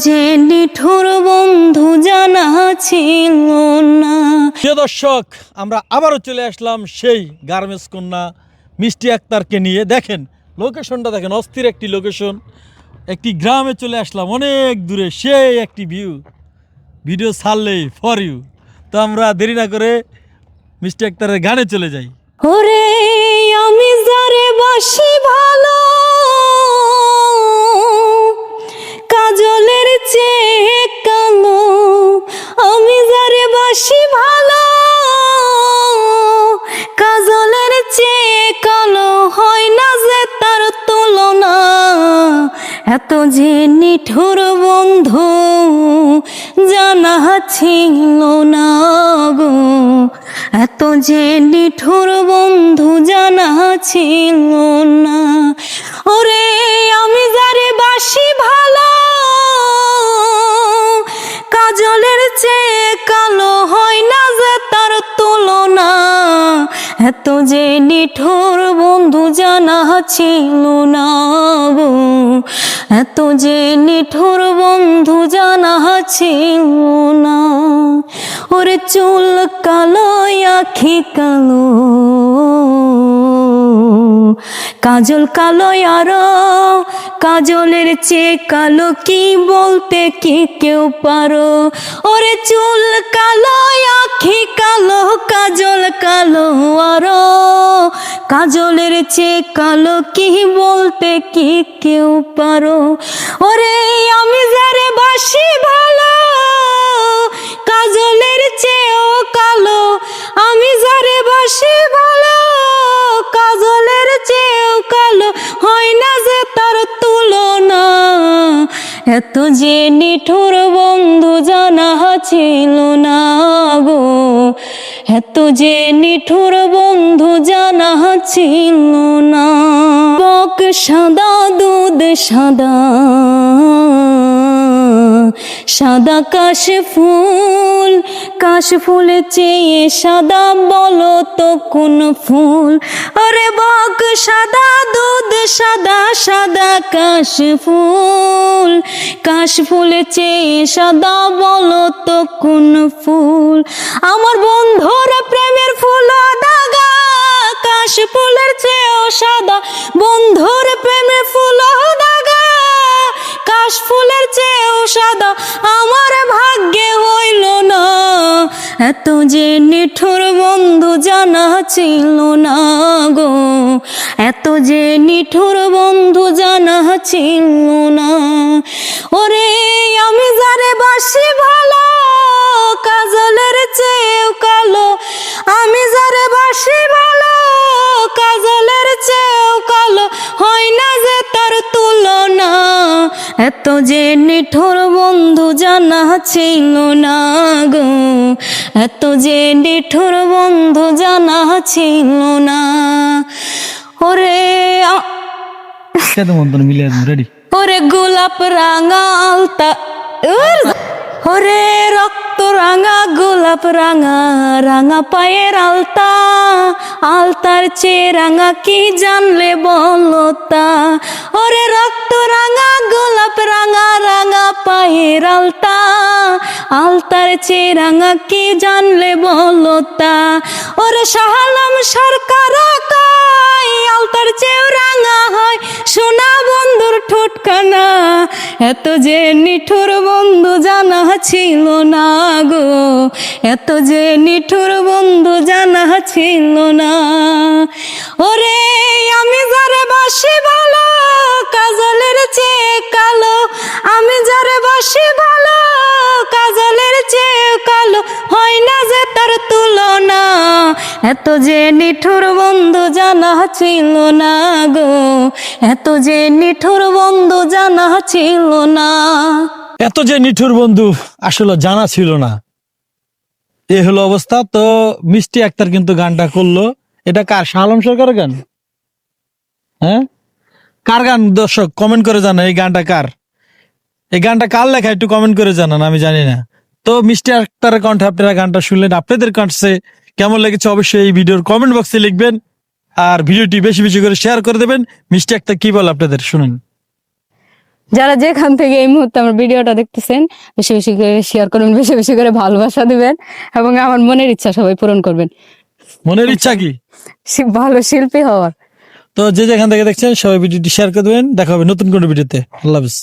যে নিঠুর বন্ধু জানা ছিল না। প্রিয় দর্শক, আমরা আবারও চলে আসলাম সেই গার্মেন্টস কন্যা মিষ্টি আক্তারকে নিয়ে। দেখেন লোকেশনটা, দেখেন অস্থির একটি লোকেশন। একটি গ্রামে চলে আসলাম, অনেক দূরে, সেই একটি ভিডিও ছাড়লেই ফর ইউ। তো আমরা দেরি না করে মিষ্টি আক্তারের গানে চলে যাই। ওরে আমি যারে বাসি ভালো, কাজলের চেয়ে কালো। আমি যারে বাসি ভালো, কাজলের চেয়ে কালো। হয় না যে তার তুলনা। এত যে নিঠুর বন্ধু জানা ছিল না গো। এত যে নিঠুর বন্ধু জানা ছিল না। ওরে আমি যারে বাসি ভালো, কাজলের চেয়ে কালো। হয় না যে তার তুলনা। এত যে নিঠুর বন্ধু জানা ছিল না গো। এত যে নিঠুর বন্ধু জানা ছিল না। ওরে চুল কালো, আখি কালো, কাজল কালো আরো। কাজলের চেয়ে কালো কি বলতে কি কেউ পারো? ওরে চুল কালো, আখি কালো, কাজল কালো আরো। কাজলের চেয়ে কালো কি বলতে কি কেউ পারো? ওরে আমি যারে বাসি ভালো, কাজলের চেয়েও কালো। আমি যারে বাসি ভালো, কাজলের চেয়েও কালো। হয় না যে তার তুলনা। এত যে নিঠুর বন্ধু জানা ছিল না গো। এত যে নিঠুর বন্ধু জানা ছিল না। বক সাদা, দুধ সাদা, সাদা কাশ ফুল। কাশ ফুলের চেয়ে সাদা বলো তো কোন ফুল? ওরে বক সাদা, দুধ সাদা, সাদা কাশ ফুল। কাশ ফুলের চেয়ে সাদা বলো তো কোন ফুল? আমার বন্ধুর প্রেমের ফুল দাগা, কাশ ফুলের চেয়েও সাদা। বন্ধুর প্রেমের ফুল দাগা, কাশ ফুলের চেয়েও সাদা। আমার ভাগ্যে হইল না। এত যে নিঠুর বন্ধু জানা ছিল না গো। এত যে নিঠুর বন্ধু জানা ছিল না। ওরে আমি যারে বাসি ভালো, কাজলের চেয়েও কালো। আমি যারে বাসি ভালো, কাজলের চেয়েও কালো। হয় না যে তার তুলনা। এত যে নিঠুর বন্ধু জানা ছিল না গো। এত যে নিঠুর বন্ধু জানা ছিল না। ওরে রেডি। ওরে গোলাপ রাঙা আলতা, ওরে রক্ত রাঙা গোলাপ রাঙা, রাঙা পায়ের আলতা। আলতার চেয়ে রাঙা কি জানলে বলো তা? ওরে রক্ত রাঙা গোলাপ রাঙা, রাঙা পায়ের আলতা। আলতার চেয়ে রাঙা কি জানলে বলো তা? ওরে শাহ আলম সরকার কয়, আলতার চেয়েও রাঙা হয় সোনা বন্ধুর ঠোঁটখানা। এত যে নিঠুর বন্ধু জানা ছিল না গো। এত যে নিঠুর বন্ধু জানা ছিল না। ওরে আমি যারে বাসি ভালো, কাজলের চেয়ে কালো। আমি যারে বাসি ভালো, কাজলের চেয়ে কালো। হয় না যে তার তুলনা। এত যে নিঠুর বন্ধু জানা ছিল না গো। এত যে নিঠুর বন্ধু জানা ছিল না। এত যে নিঠুর বন্ধু আসলে জানা ছিল না, এ হলো অবস্থা। তো মিষ্টি আক্তার কিন্তু গানটা করলো। এটা কার? শাহ আলম সরকারের গান? হ্যাঁ, কার গান? দর্শক কমেন্ট করে জানান এই গানটা কার। এই গানটা কার লেখা একটু কমেন্ট করে জানান, আমি জানি না। তো মিষ্টি আক্তারের কণ্ঠে আপনারা গানটা শুনলেন। আপনাদের কণ্ঠে কেমন লেগেছে অবশ্যই এই ভিডিওর কমেন্ট বক্সে লিখবেন। আর ভিডিওটি বেশি বেশি করে শেয়ার করে দেবেন। মিষ্টি আক্তার কি বল আপনাদের শুনুন। যারা যেখান থেকে এই মুহূর্তে আমার ভিডিওটা দেখতেছেন বেশি বেশি করে শেয়ার করবেন, বেশি বেশি করে ভালোবাসা দিবেন এবং আমার মনের ইচ্ছা সবাই পূরণ করবেন, মনের ইচ্ছা কি? ভালো শিল্পী হওয়ার। তো যে যেখান থেকে দেখছেন সবাই ভিডিওটি শেয়ার করে দেবেন। দেখা হবে নতুন কোনো ভিডিওতে। আল্লাহ হাফেজ।